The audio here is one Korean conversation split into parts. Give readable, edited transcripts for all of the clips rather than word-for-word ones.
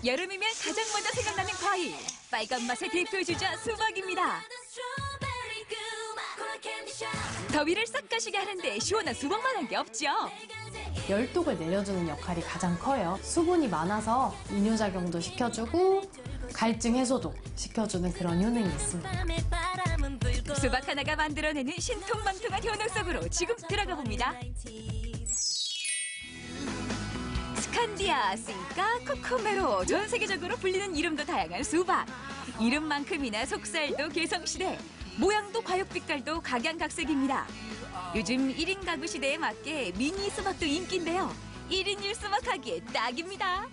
여름이면 가장 먼저 생각나는 과일. 빨간 맛의 대표주자 수박입니다. 더위를 싹 가시게 하는데 시원한 수박만한 게 없죠. 열독을 내려주는 역할이 가장 커요. 수분이 많아서 이뇨작용도 시켜주고 갈증 해소도 시켜주는 그런 효능이 있습니다. 수박 하나가 만들어내는 신통방통한 효능 속으로 지금 들어가 봅니다. 스칸디아, 싱카, 코코메로 전 세계적으로 불리는 이름도 다양한 수박. 이름만큼이나 속살도 개성시대, 모양도 과육빛깔도 각양각색입니다. 요즘 1인 가구 시대에 맞게 미니 수박도 인기인데요. 1인 1수박 하기에 딱입니다.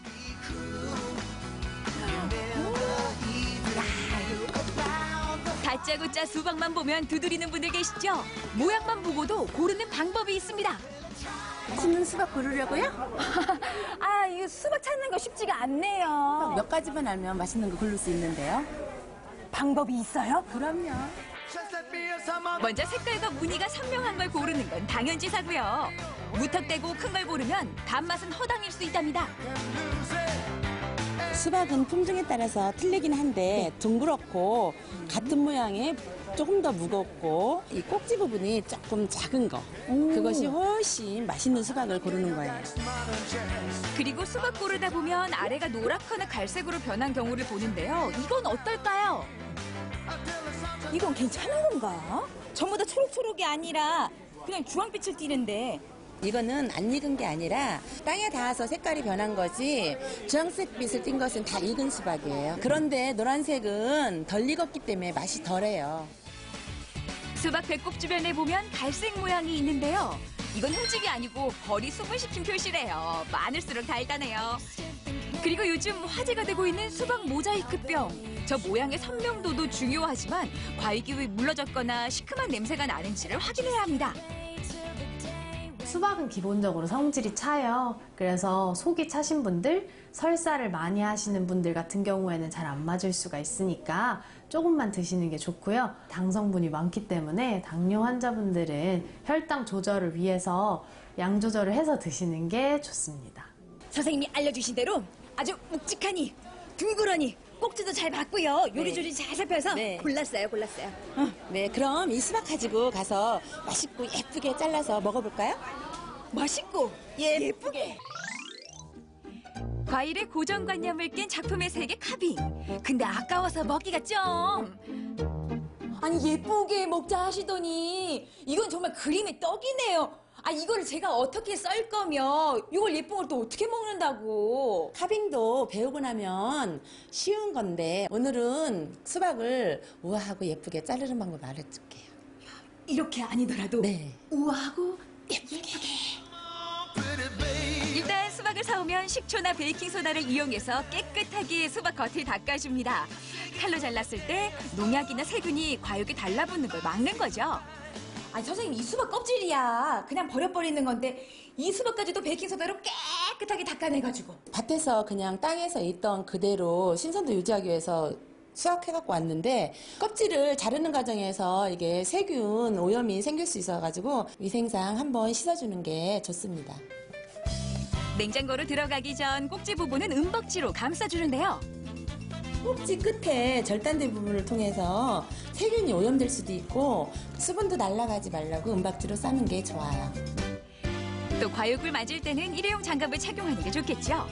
다짜고짜 수박만 보면 두드리는 분들 계시죠? 모양만 보고도 고르는 방법이 있습니다. 맛있는 수박 고르려고요? 아, 이거 수박 찾는 거 쉽지가 않네요. 몇 가지만 알면 맛있는 거 고를 수 있는데요. 방법이 있어요? 그럼요. 먼저 색깔과 무늬가 선명한 걸 고르는 건 당연지사고요. 무턱대고 큰 걸 고르면 단맛은 허당일 수 있답니다. 수박은 품종에 따라서 틀리긴 한데 둥그렇고 같은 모양에 조금 더 무겁고 이 꼭지 부분이 조금 작은 거 그것이 훨씬 맛있는 수박을 고르는 거예요. 그리고 수박 고르다 보면 아래가 노랗거나 갈색으로 변한 경우를 보는데요. 이건 어떨까요? 이건 괜찮은 건가? 전부 다 초록초록이 아니라 그냥 주황빛을 띠는데. 이거는 안 익은 게 아니라 땅에 닿아서 색깔이 변한 거지 주황색 빛을 띈 것은 다 익은 수박이에요. 그런데 노란색은 덜 익었기 때문에 맛이 덜해요. 수박 배꼽 주변에 보면 갈색 모양이 있는데요. 이건 흠집이 아니고 벌이 수분시킨 표시래요. 많을수록 달다네요. 그리고 요즘 화제가 되고 있는 수박 모자이크병. 저 모양의 선명도도 중요하지만 과육이 물러졌거나 시큼한 냄새가 나는지를 확인해야 합니다. 수박은 기본적으로 성질이 차요. 그래서 속이 차신 분들, 설사를 많이 하시는 분들 같은 경우에는 잘 안 맞을 수가 있으니까 조금만 드시는 게 좋고요. 당 성분이 많기 때문에 당뇨 환자분들은 혈당 조절을 위해서 양 조절을 해서 드시는 게 좋습니다. 선생님이 알려주신 대로 아주 묵직하니 둥그러니 꼭지도 잘 맞고요. 요리조리 잘 살펴서 네. 골랐어요. 네, 그럼 이 수박 가지고 가서 맛있고 예쁘게 잘라서 먹어볼까요? 맛있고 예쁘게. 과일의 고정관념을 깬 작품의 세계 카빙. 근데 아까워서 먹기가 좀. 아니 예쁘게 먹자 하시더니 이건 정말 그림의 떡이네요. 아 이거를 제가 어떻게 썰 거며 이걸 예쁜 걸 또 어떻게 먹는다고. 카빙도 배우고 나면 쉬운 건데 오늘은 수박을 우아하고 예쁘게 자르는 방법 알려줄게요. 이렇게 아니더라도 네. 우아하고 예쁘게. 일단 수박을 사오면 식초나 베이킹소다를 이용해서 깨끗하게 수박 겉을 닦아줍니다. 칼로 잘랐을 때 농약이나 세균이 과육에 달라붙는 걸 막는 거죠. 아니 선생님 이 수박 껍질이야. 그냥 버려버리는 건데 이 수박까지도 베이킹소다로 깨끗하게 닦아내가지고. 밭에서 그냥 땅에서 있던 그대로 신선도 유지하기 위해서 수확해갖고 왔는데 껍질을 자르는 과정에서 이게 세균 오염이 생길 수 있어가지고 위생상 한번 씻어주는 게 좋습니다. 냉장고로 들어가기 전 꼭지 부분은 은박지로 감싸주는데요. 꼭지 끝에 절단된 부분을 통해서 세균이 오염될 수도 있고 수분도 날아가지 말라고 은박지로 싸는 게 좋아요. 또 과육을 만질 때는 일회용 장갑을 착용하는 게 좋겠죠.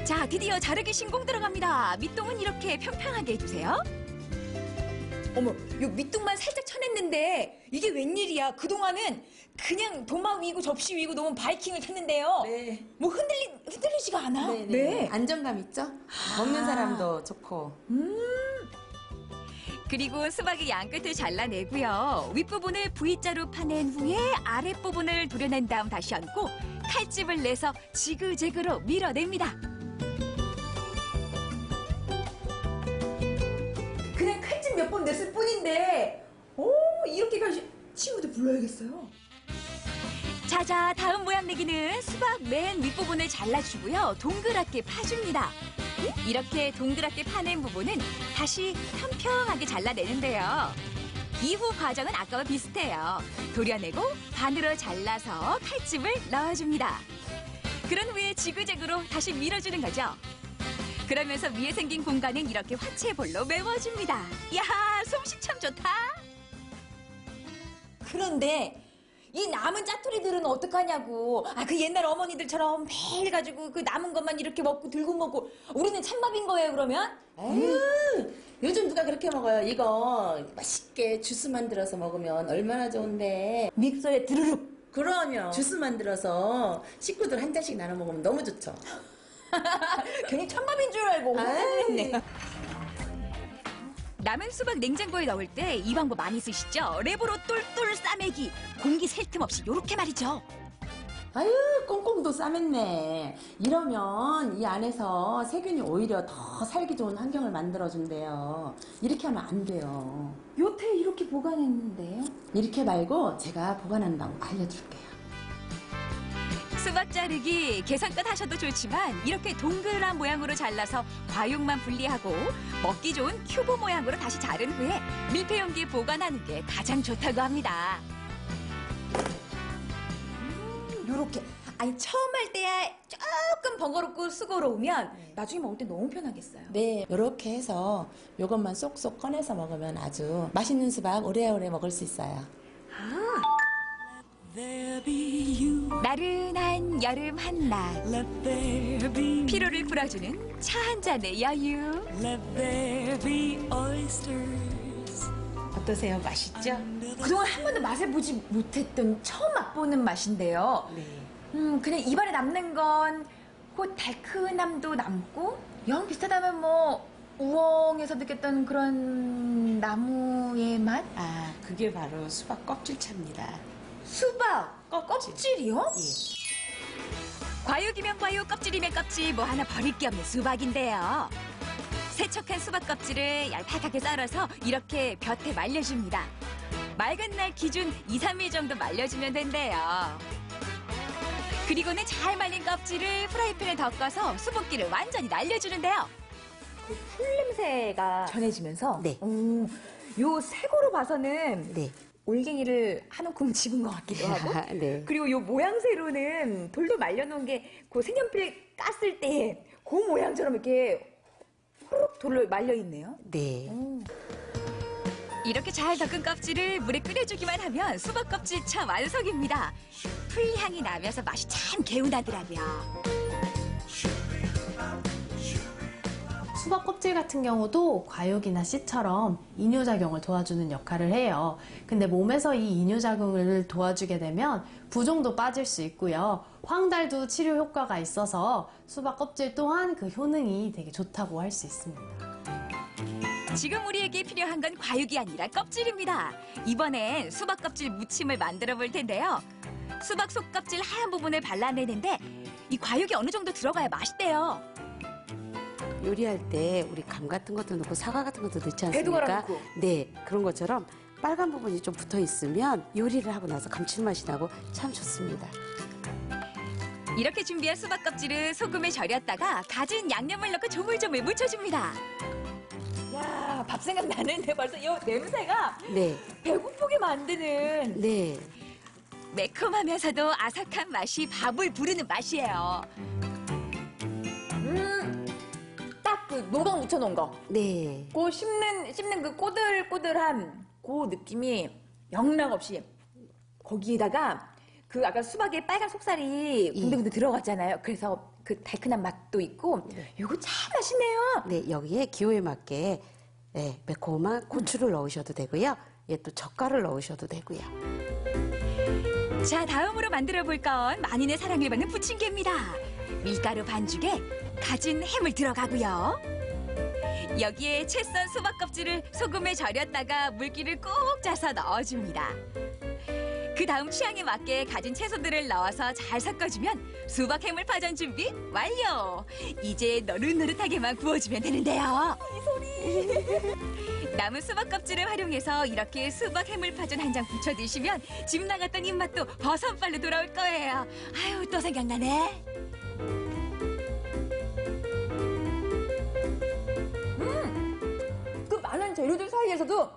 자, 드디어 자르기 신공 들어갑니다. 밑동은 이렇게 평평하게 해주세요. 어머, 요 밑둥만 살짝 쳐냈는데 이게 웬일이야. 그동안은 그냥 도마 위고 접시 위고 놓은 바이킹을 탔는데요. 네. 뭐 흔들리지가 않아. 네. 안정감 있죠? 먹는 사람도 좋고. 그리고 수박의 양끝을 잘라내고요. 윗부분을 V자로 파낸 후에 아랫부분을 도려낸 다음 다시 얹고 칼집을 내서 지그재그로 밀어냅니다. 그냥 칼집 몇 번 냈을 뿐인데 이렇게까지 친구들 불러야겠어요. 자자, 다음 모양 내기는 수박 맨 윗부분을 잘라주고요. 동그랗게 파줍니다. 이렇게 동그랗게 파낸 부분은 다시 평평하게 잘라내는데요. 이후 과정은 아까와 비슷해요. 도려내고 반으로 잘라서 칼집을 넣어줍니다. 그런 후에 지그재그로 다시 밀어주는 거죠. 그러면서 위에 생긴 공간은 이렇게 화채볼로 메워줍니다. 이야, 솜씨 참 좋다. 그런데 이 남은 짜투리들은 어떡하냐고. 그 옛날 어머니들처럼 매일 가지고 그 남은 것만 이렇게 먹고 들고 먹고 우리는 찬밥인 거예요, 그러면? 에휴, 요즘 누가 그렇게 먹어요? 이거 맛있게 주스 만들어서 먹으면 얼마나 좋은데. 믹서에 드르륵. 그러면 주스 만들어서 식구들 한 잔씩 나눠 먹으면 너무 좋죠. 괜히 찬밥인 줄 알고 아이. 혼냈네. 남은 수박 냉장고에 넣을 때 이 방법 많이 쓰시죠? 랩으로 똘똘 싸매기. 공기 셀 틈 없이 요렇게 말이죠. 아유, 꽁꽁도 싸맸네. 이러면 이 안에서 세균이 오히려 더 살기 좋은 환경을 만들어준대요. 이렇게 하면 안 돼요. 요태 이렇게 보관했는데요. 이렇게 말고 제가 보관한다고 알려줄게요. 수박 자르기 계산껏 하셔도 좋지만 이렇게 동그란 모양으로 잘라서 과육만 분리하고 먹기 좋은 큐브 모양으로 다시 자른 후에 밀폐 용기에 보관하는 게 가장 좋다고 합니다. 요렇게. 아니 처음 할 때야 조금 번거롭고 수고로우면 나중에 먹을 때 너무 편하겠어요. 네, 이렇게 해서 이것만 쏙쏙 꺼내서 먹으면 아주 맛있는 수박 오래오래 먹을 수 있어요. 나른한 여름 한낮 피로를 풀어주는 차 한 잔의 여유. 어떠세요? 맛있죠? 그동안 한 번도 맛을 보지 못했던 처음 맛보는 맛인데요. 네. 그냥 입안에 남는 건 그 달큰함도 남고 영 비슷하다면 뭐 우엉에서 느꼈던 그런 나무의 맛? 아, 그게 바로 수박 껍질차입니다. 수박 껍질이요? 과육이면 과육, 껍질이면 껍질, 뭐 하나 버릴 게 없는 수박인데요. 세척한 수박 껍질을 얄팍하게 썰어서 이렇게 볕에 말려줍니다. 맑은 날 기준 2, 3일 정도 말려주면 된대요. 그리고는 잘 말린 껍질을 프라이팬에 덮어서 수분기를 완전히 날려주는데요. 풀 냄새가 전해지면서 네. 요 색으로 봐서는 네. 올갱이를 한 움큼 집은 것 같기도 하고 네. 그리고 요 모양새로는 돌돌 말려놓은 게 그 색연필 깠을 때 그 모양처럼 이렇게 호록 돌을 말려있네요. 네. 이렇게 잘 덮은 껍질을 물에 끓여주기만 하면 수박 껍질차 완성입니다. 풀향이 나면서 맛이 참 개운하더라고요. 수박 껍질 같은 경우도 과육이나 씨처럼 이뇨작용을 도와주는 역할을 해요. 근데 몸에서 이 이뇨작용을 도와주게 되면 부종도 빠질 수 있고요. 황달도 치료 효과가 있어서 수박 껍질 또한 그 효능이 되게 좋다고 할 수 있습니다. 지금 우리에게 필요한 건 과육이 아니라 껍질입니다. 이번엔 수박 껍질 무침을 만들어 볼 텐데요. 수박 속 껍질 하얀 부분을 발라내는데 이 과육이 어느 정도 들어가야 맛있대요. 요리할 때 우리 감 같은 것도 넣고 사과 같은 것도 넣지 배도 갈아 않습니까? 넣고. 네. 그런 것처럼 빨간 부분이 좀 붙어 있으면 요리를 하고 나서 감칠맛이 나고 참 좋습니다. 이렇게 준비한 수박 껍질을 소금에 절였다가 가진 양념을 넣고 조물조물 묻혀줍니다. 야, 밥 생각나는데 벌써 이 냄새가 네. 배고프게 만드는 네. 매콤하면서도 아삭한 맛이 밥을 부르는 맛이에요. 딱 그 노각 묻혀놓은 거. 네. 그 씹는 그 꼬들꼬들한 그 느낌이 영락 없이 거기에다가 그 아까 수박에 빨간 속살이 군데군데 들어갔잖아요. 그래서 그 달큰한 맛도 있고 이거 참 맛있네요. 네. 여기에 기호에 맞게 매콤한 고추를 넣으셔도 되고요. 또 젓갈을 넣으셔도 되고요. 자, 다음으로 만들어 볼 건 만인의 사랑을 받는 부침개입니다. 밀가루 반죽에 가진 햄을 들어가고요. 여기에 채 썬 수박 껍질을 소금에 절였다가 물기를 꼭 짜서 넣어줍니다. 그 다음 취향에 맞게 가진 채소들을 넣어서 잘 섞어주면 수박 해물파전 준비 완료! 이제 노릇노릇하게만 구워주면 되는데요. 이 소리! 남은 수박 껍질을 활용해서 이렇게 수박 해물파전 한 장 부쳐 드시면 집 나갔던 입맛도 버선발로 돌아올 거예요. 아유, 또 생각나네. 그 많은 재료들 사이에서도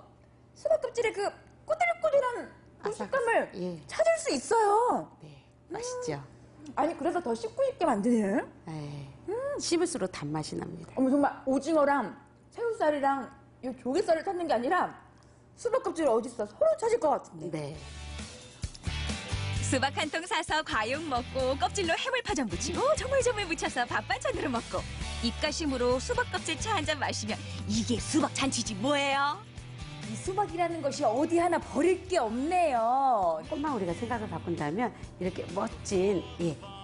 수박 껍질의 그 꼬들꼬들한 그 식감을 예. 찾을 수 있어요. 네. 맛있죠? 아니 그래서 더 씹고 싶게 만드네. 예, 씹을수록 단맛이 납니다. 어머 정말 오징어랑 새우살이랑 이 조개살을 찾는 게 아니라 수박 껍질을 어디서 서로 찾을 것 같은데. 네. 수박 한 통 사서 과육 먹고 껍질로 해물파전 무치고 조물조물 무쳐서 밥 반찬으로 먹고 입가심으로 수박 껍질 차 한 잔 마시면 이게 수박 잔치지 뭐예요? 이 수박이라는 것이 어디 하나 버릴 게 없네요. 조금만 우리가 생각을 바꾼다면 이렇게 멋진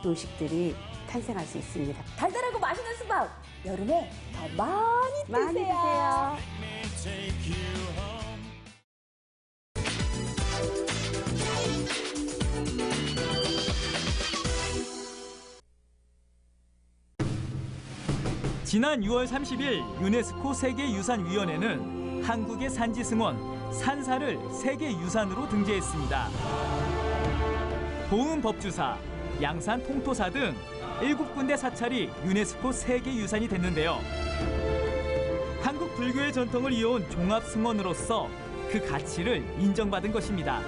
음식들이 탄생할 수 있습니다. 달달하고 맛있는 수박 여름에 더 많이 드세요. 많이 드세요. 지난 6월 30일 유네스코 세계유산위원회는 한국의 산지승원 산사를 세계유산으로 등재했습니다. 보은 법주사, 양산 통토사 등 7군데 사찰이 유네스코 세계유산이 됐는데요. 한국 불교의 전통을 이어온 종합승원으로서 그 가치를 인정받은 것입니다.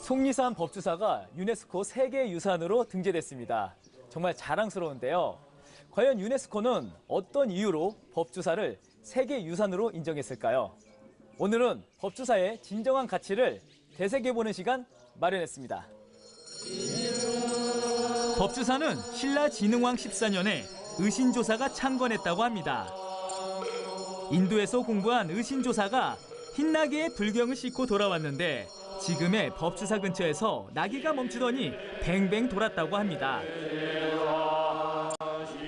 속리산 법주사가 유네스코 세계유산으로 등재됐습니다. 정말 자랑스러운데요. 과연 유네스코는 어떤 이유로 법주사를 세계유산으로 인정했을까요? 오늘은 법주사의 진정한 가치를 되새겨보는 시간 마련했습니다. 법주사는 신라 진흥왕 14년에 의신조사가 창건했다고 합니다. 인도에서 공부한 의신조사가 흰나귀의 불경을 싣고 돌아왔는데 지금의 법주사 근처에서 나귀가 멈추더니 뱅뱅 돌았다고 합니다.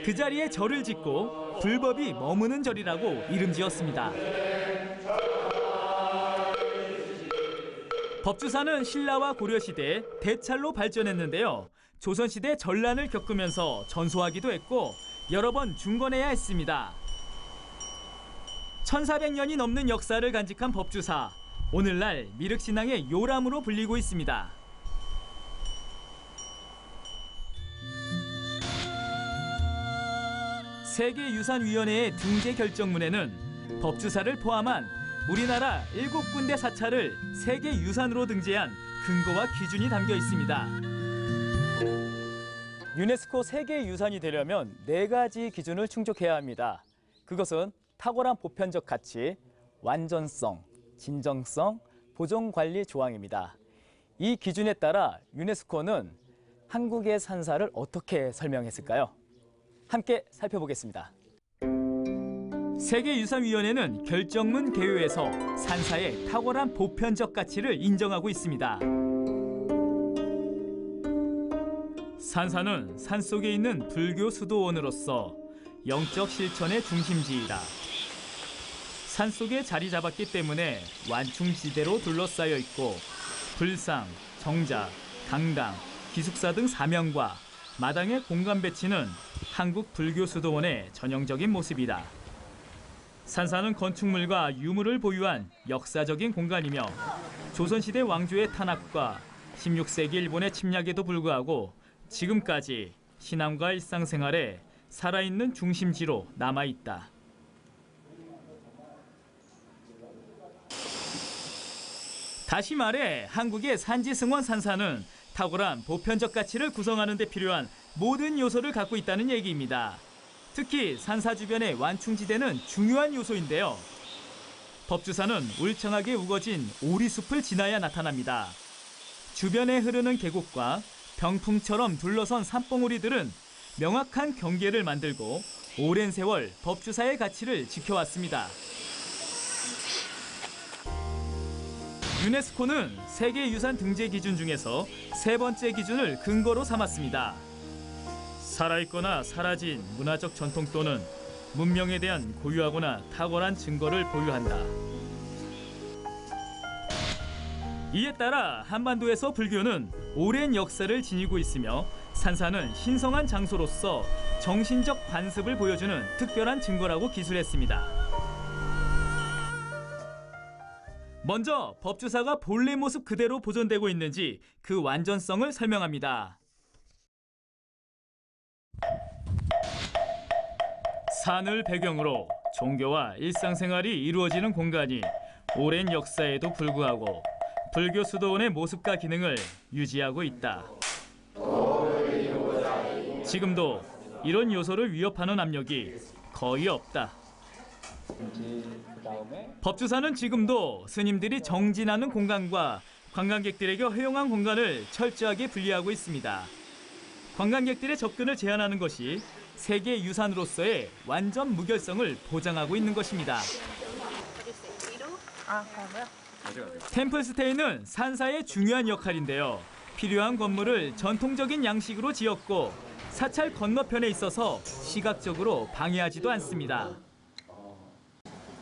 그 자리에 절을 짓고 불법이 머무는 절이라고 이름 지었습니다. 법주사는 신라와 고려시대 대찰로 발전했는데요. 조선시대 전란을 겪으면서 전소하기도 했고 여러 번 중건해야 했습니다. 1400년이 넘는 역사를 간직한 법주사. 오늘날 미륵신앙의 요람으로 불리고 있습니다. 세계유산위원회의 등재 결정문에는 법주사를 포함한 우리나라 7군데 사찰을 세계유산으로 등재한 근거와 기준이 담겨 있습니다. 유네스코 세계유산이 되려면 4가지 기준을 충족해야 합니다. 그것은 탁월한 보편적 가치, 완전성, 진정성, 보존관리 조항입니다. 이 기준에 따라 유네스코는 한국의 산사를 어떻게 설명했을까요? 함께 살펴보겠습니다. 세계유산위원회는 결정문 개요에서 산사의 탁월한 보편적 가치를 인정하고 있습니다. 산사는 산속에 있는 불교 수도원으로서 영적 실천의 중심지이다. 산속에 자리 잡았기 때문에 완충지대로 둘러싸여 있고 불상, 정자, 강당, 기숙사 등 사명과 마당의 공간 배치는 한국 불교 수도원의 전형적인 모습이다. 산사는 건축물과 유물을 보유한 역사적인 공간이며 조선시대 왕조의 탄압과 16세기 일본의 침략에도 불구하고 지금까지 신앙과 일상생활에 살아있는 중심지로 남아있다. 다시 말해 한국의 산지승원 산사는 탁월한 보편적 가치를 구성하는 데 필요한 모든 요소를 갖고 있다는 얘기입니다. 특히 산사 주변의 완충지대는 중요한 요소인데요. 법주사는 울창하게 우거진 오리숲을 지나야 나타납니다. 주변에 흐르는 계곡과 병풍처럼 둘러선 산봉우리들은 명확한 경계를 만들고 오랜 세월 법주사의 가치를 지켜왔습니다. 유네스코는 세계유산 등재 기준 중에서 3번째 기준을 근거로 삼았습니다. 살아있거나 사라진 문화적 전통 또는 문명에 대한 고유하거나 탁월한 증거를 보유한다. 이에 따라 한반도에서 불교는 오랜 역사를 지니고 있으며 산사는 신성한 장소로서 정신적 관습을 보여주는 특별한 증거라고 기술했습니다. 먼저 법주사가 본래 모습 그대로 보존되고 있는지 그 완전성을 설명합니다. 산을 배경으로 종교와 일상생활이 이루어지는 공간이 오랜 역사에도 불구하고 불교 수도원의 모습과 기능을 유지하고 있다. 지금도 이런 요소를 위협하는 압력이 거의 없다. 법주사는 지금도 스님들이 정진하는 공간과 관광객들에게 허용한 공간을 철저하게 분리하고 있습니다. 관광객들의 접근을 제한하는 것이 세계유산으로서의 완전 무결성을 보장하고 있는 것입니다. 템플스테이는 산사의 중요한 역할인데요. 필요한 건물을 전통적인 양식으로 지었고 사찰 건너편에 있어서 시각적으로 방해하지도 않습니다.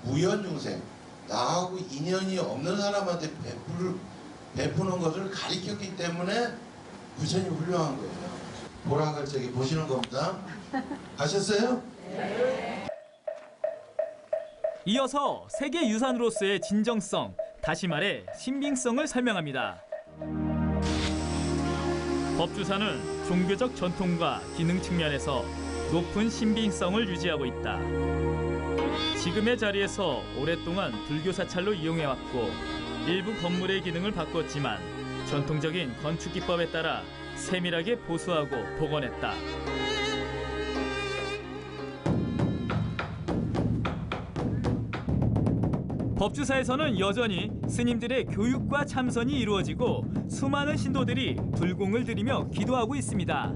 무연중생, 나하고 인연이 없는 사람한테 베푸는 것을 가리켰기 때문에 부처님 훌륭한 거예요. 보라갈 적에 보시는 겁니다. 가셨어요? 이어서 세계유산으로서의 진정성, 다시 말해 신빙성을 설명합니다. 법주사는 종교적 전통과 기능 측면에서 높은 신빙성을 유지하고 있다. 지금의 자리에서 오랫동안 불교 사찰로 이용해왔고 일부 건물의 기능을 바꿨지만 전통적인 건축 기법에 따라 세밀하게 보수하고 복원했다. 법주사에서는 여전히 스님들의 교육과 참선이 이루어지고 수많은 신도들이 불공을 들이며 기도하고 있습니다.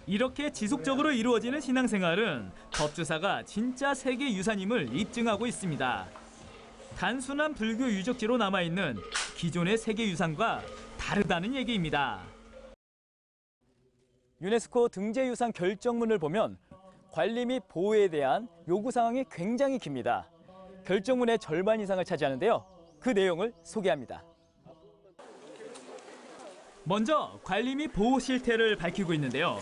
이렇게 지속적으로 이루어지는 신앙생활은 법주사가 진짜 세계유산임을 입증하고 있습니다. 단순한 불교 유적지로 남아있는 기존의 세계유산과 다르다는 얘기입니다. 유네스코 등재유산 결정문을 보면 관리 및 보호에 대한 요구사항이 굉장히 깁니다. 결정문의 절반 이상을 차지하는데요. 그 내용을 소개합니다. 먼저 관리 및 보호 실태를 밝히고 있는데요.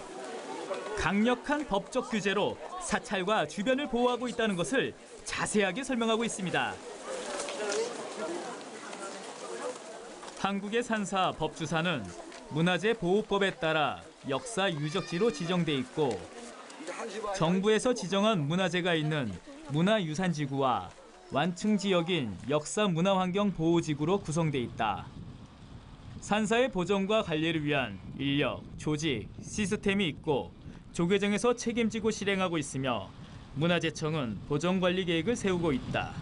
강력한 법적 규제로 사찰과 주변을 보호하고 있다는 것을 자세하게 설명하고 있습니다. 한국의 산사 법주사는 문화재 보호법에 따라 역사 유적지로 지정돼 있고 정부에서 지정한 문화재가 있는 문화유산지구와 완충 지역인 역사문화환경보호지구로 구성돼 있다. 산사의 보존과 관리를 위한 인력, 조직, 시스템이 있고 조계정에서 책임지고 실행하고 있으며 문화재청은 보존관리 계획을 세우고 있다.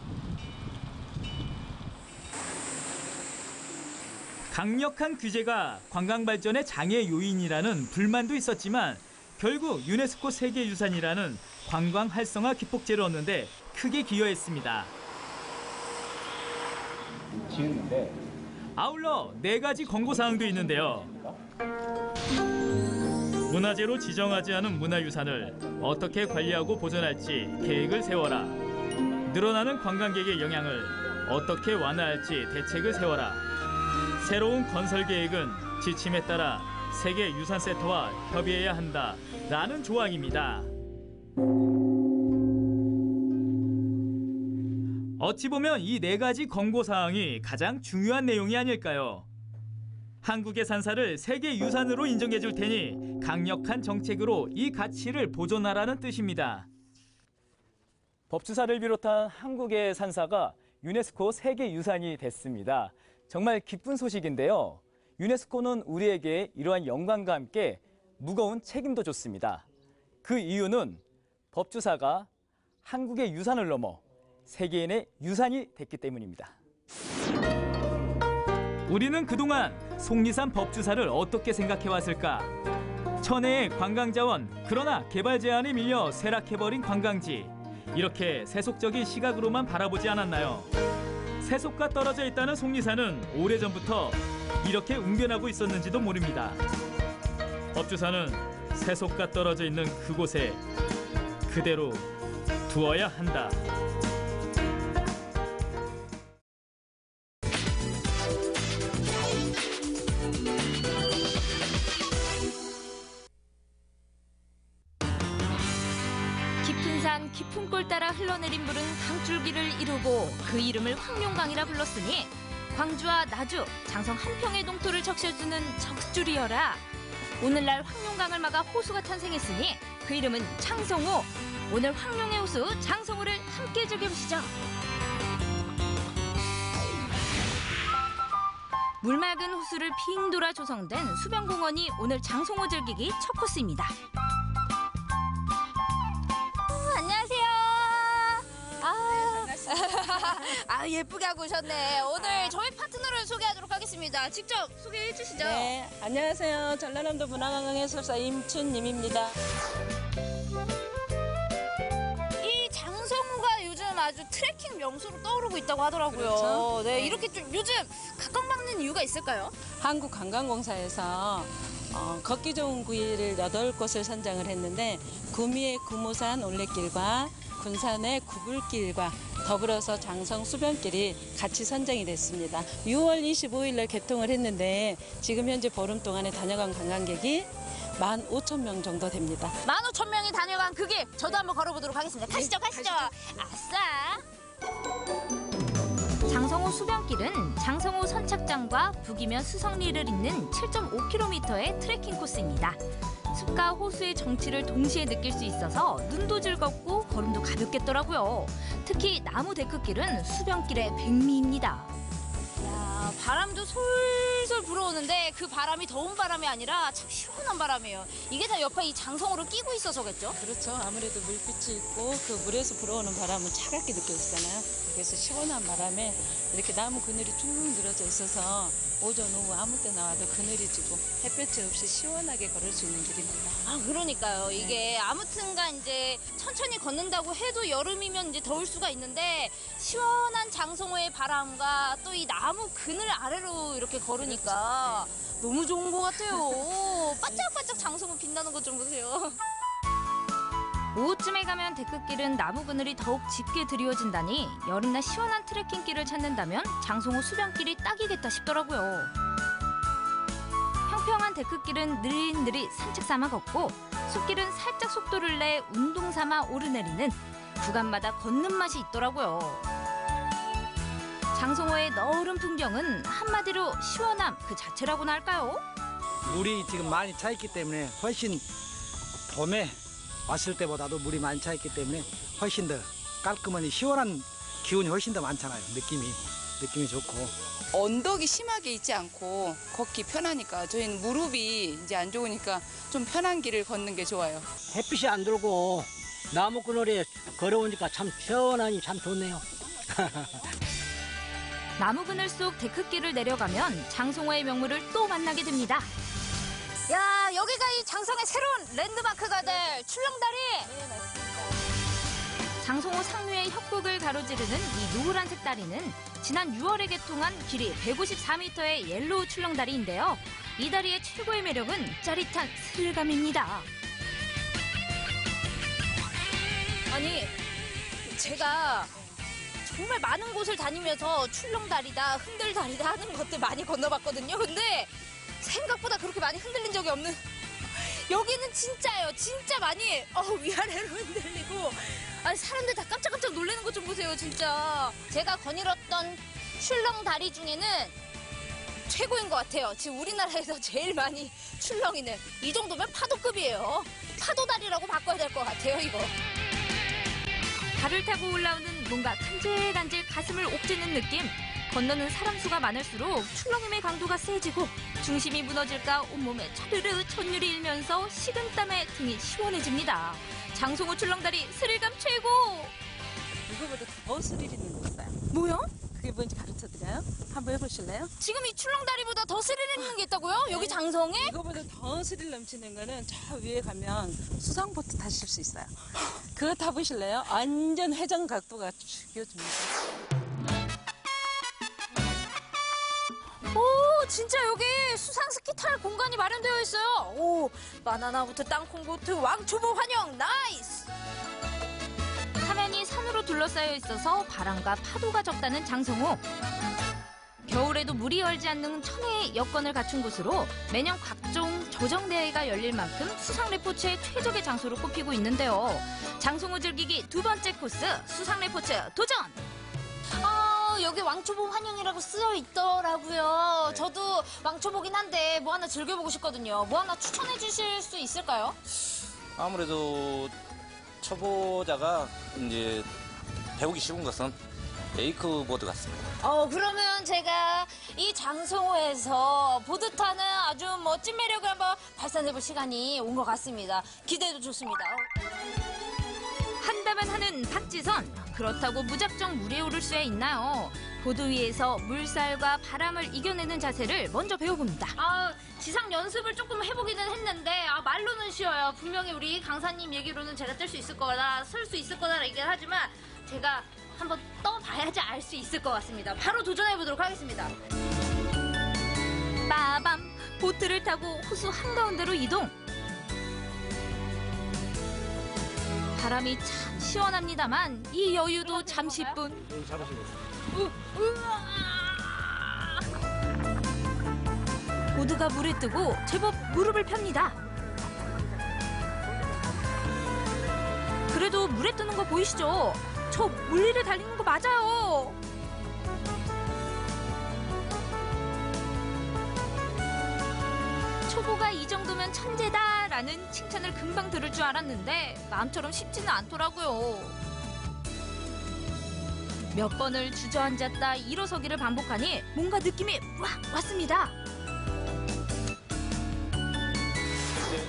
강력한 규제가 관광 발전의 장애 요인이라는 불만도 있었지만 결국 유네스코 세계유산이라는 관광 활성화 기폭제를 얻는데 크게 기여했습니다. 아울러 4가지 권고사항도 있는데요. 문화재로 지정하지 않은 문화유산을 어떻게 관리하고 보존할지 계획을 세워라. 늘어나는 관광객의 영향을 어떻게 완화할지 대책을 세워라. 새로운 건설 계획은 지침에 따라 세계유산센터와 협의해야 한다. 라는 조항입니다. 어찌 보면 이 4가지 권고사항이 가장 중요한 내용이 아닐까요? 한국의 산사를 세계유산으로 인정해 줄 테니 강력한 정책으로 이 가치를 보존하라는 뜻입니다. 법주사를 비롯한 한국의 산사가 유네스코 세계유산이 됐습니다. 정말 기쁜 소식인데요. 유네스코는 우리에게 이러한 영광과 함께 무거운 책임도 줬습니다. 그 이유는 법주사가 한국의 유산을 넘어 세계인의 유산이 됐기 때문입니다. 우리는 그동안 속리산 법주사를 어떻게 생각해왔을까? 천혜의 관광자원, 그러나 개발 제한에 밀려 쇠락해버린 관광지. 이렇게 세속적인 시각으로만 바라보지 않았나요? 세속과 떨어져 있다는 속리산은 오래전부터 이렇게 웅변하고 있었는지도 모릅니다. 법주사는 세속과 떨어져 있는 그곳에 그대로 두어야 한다. 깊은 산 깊은 골 따라 흘러내린 물은 강줄기를 이루고 그 이름을 황룡강이라 불렀으니 광주와 나주, 장성 한평의 동토를 적셔주는 적줄이어라. 오늘날 황룡강을 막아 호수가 탄생했으니 그 이름은 장성호. 오늘 황룡의 호수 장성호를 함께 즐겨보시죠. 물맑은 호수를 빙 돌아 조성된 수변공원이 오늘 장성호 즐기기 첫 코스입니다. 안녕하세요. 예쁘게 하고 오셨네. 오늘 저희 파트너를 소개하도록 하겠습니다. 직접 소개해 주시죠. 네, 안녕하세요. 전라남도 문화관광 해설사 임춘님입니다. 이 장성호가 요즘 아주 트레킹 명소로 떠오르고 있다고 하더라고요. 그렇죠. 네, 이렇게 좀 요즘 각광받는 이유가 있을까요? 한국관광공사에서 걷기 좋은 구이를 8곳을 선정을 했는데 구미의 구모산 올레길과 군산의 구불길과 더불어서 장성 수변길이 같이 선정이 됐습니다. 6월 25일 날 개통을 했는데 지금 현재 보름 동안에 다녀간 관광객이 15,000명 정도 됩니다. 15,000명이 다녀간 그 길 저도 한번 걸어보도록 하겠습니다. 가시죠. 아싸! 장성호 수변길은 장성호 선착장과 북이면 수성리를 잇는 7.5km의 트레킹 코스입니다. 숲과 호수의 정취를 동시에 느낄 수 있어서 눈도 즐겁고 걸음도 가볍겠더라고요. 특히 나무 데크길은 수변길의 백미입니다. 야, 바람도 솔솔 불어오는데 그 바람이 더운 바람이 아니라 참 시원한 바람이에요. 이게 다 옆에 이 장성호를 끼고 있어서겠죠? 그렇죠. 아무래도 물빛이 있고 그 물에서 불어오는 바람은 차갑게 느껴지잖아요. 그래서 시원한 바람에 이렇게 나무 그늘이 쭉 늘어져 있어서 오전 오후 아무 때 나와도 그늘이 지고 햇볕이 없이 시원하게 걸을 수 있는 길입니다. 아, 그러니까요. 이게 아무튼가 이제 천천히 걷는다고 해도 여름이면 이제 더울 수가 있는데 시원한 장성호의 바람과 또 이 나무 그늘 아래로 이렇게 걸으니까 너무 좋은 것 같아요. 반짝반짝 장성호 빛나는 것 좀 보세요. 오후쯤에 가면 데크길은 나무 그늘이 더욱 짙게 드리워진다니 여름날 시원한 트레킹길을 찾는다면 장성호 수변길이 딱이겠다 싶더라고요. 평평한 데크길은 느릿느릿 산책 삼아 걷고 숲길은 살짝 속도를 내 운동 삼아 오르내리는 구간마다 걷는 맛이 있더라고요. 장성호의 너른 풍경은 한마디로 시원함 그 자체라고나 할까요? 물이 지금 많이 차 있기 때문에 훨씬 봄에 왔을 때보다도 물이 많이 차 있기 때문에 훨씬 더 깔끔하니 시원한 기운이 훨씬 더 많잖아요. 느낌이 좋고. 언덕이 심하게 있지 않고 걷기 편하니까 저희는 무릎이 이제 안 좋으니까 좀 편한 길을 걷는 게 좋아요. 햇빛이 안 들고 나무 그늘에 걸어오니까 참 시원하니 참 좋네요. 나무 그늘 속 데크길을 내려가면 장성호의 명물을 또 만나게 됩니다. 야, 여기가 이 장성의 새로운 랜드마크가 될 출렁다리. 네, 맞습니다. 장성호 상류의 협곡을 가로지르는 이 노란색 다리는 지난 6월에 개통한 길이 154m의 옐로우 출렁다리인데요. 이 다리의 최고의 매력은 짜릿한 스릴감입니다. 아니, 제가 정말 많은 곳을 다니면서 출렁다리다, 흔들다리다 하는 것들 많이 건너봤거든요. 근데 생각보다 그렇게 많이 흔들린 적이 없는 여기는 진짜예요. 진짜 많이 위아래로 흔들리고 사람들 다 깜짝깜짝 놀라는 것 좀 보세요. 진짜 제가 거닐었던 출렁다리 중에는 최고인 것 같아요. 지금 우리나라에서 제일 많이 출렁이는 이 정도면 파도급이에요. 파도다리라고 바꿔야 될 것 같아요. 이거 발을 타고 올라오는 뭔가 간질간질 가슴을 옥죄는 느낌. 건너는 사람 수가 많을수록 출렁임의 강도가 세지고 중심이 무너질까 온몸에 차르르 천율이 일면서 식은땀에 등이 시원해집니다. 장성호 출렁다리 스릴감 최고! 이거보다 더 스릴 있는 게 있어요. 뭐요? 그게 뭔지 가르쳐드려요? 한번 해보실래요? 지금 이 출렁다리보다 더 스릴 있는 게 있다고요? 여기 장성에? 이거보다 더 스릴 넘치는 거는 저 위에 가면 수상보트 타실 수 있어요. 그거 타보실래요? 완전 회전 각도가 죽여줍니다. 오, 진짜 여기 수상 스키 탈 공간이 마련되어 있어요. 오, 바나나보트, 땅콩보트, 왕초보 환영, 나이스! 사면이 산으로 둘러싸여 있어서 바람과 파도가 적다는 장성호. 겨울에도 물이 얼지 않는 천혜의 여건을 갖춘 곳으로 매년 각종 조정대회가 열릴 만큼 수상 레포츠의 최적의 장소로 꼽히고 있는데요. 장성호 즐기기 두 번째 코스 수상 레포츠 도전! 여기 왕초보 환영이라고 쓰여 있더라고요. 저도 왕초보긴 한데 뭐 하나 즐겨보고 싶거든요. 뭐 하나 추천해 주실 수 있을까요? 아무래도 초보자가 이제 배우기 쉬운 것은 웨이크보드 같습니다. 그러면 제가 이 장성호에서 보드 타는 아주 멋진 매력을 한번 발산해볼 시간이 온 것 같습니다. 기대도 좋습니다. 한다면 하는 박지선. 그렇다고 무작정 물에 오를 수야 있나요? 보드 위에서 물살과 바람을 이겨내는 자세를 먼저 배워봅니다. 지상 연습을 조금 해보기는 했는데 말로는 쉬워요. 분명히 우리 강사님 얘기로는 제가 뜰 수 있을 거다, 쓸 수 있을 거다 얘기를 하지만 제가 한번 떠봐야지 알 수 있을 것 같습니다. 바로 도전해보도록 하겠습니다. 빠밤! 보트를 타고 호수 한가운데로 이동. 바람이 참 시원합니다만 이 여유도 잠시뿐. 보드가 물에 뜨고 제법 무릎을 펴니다. 그래도 물에 뜨는 거 보이시죠? 저 물 위를 달리는 거 맞아요. 초보가 이 정도면 천재다라는 칭찬을 금방 들을 줄 알았는데 마음처럼 쉽지는 않더라고요. 몇 번을 주저앉았다 일어서기를 반복하니 뭔가 느낌이 확 왔습니다.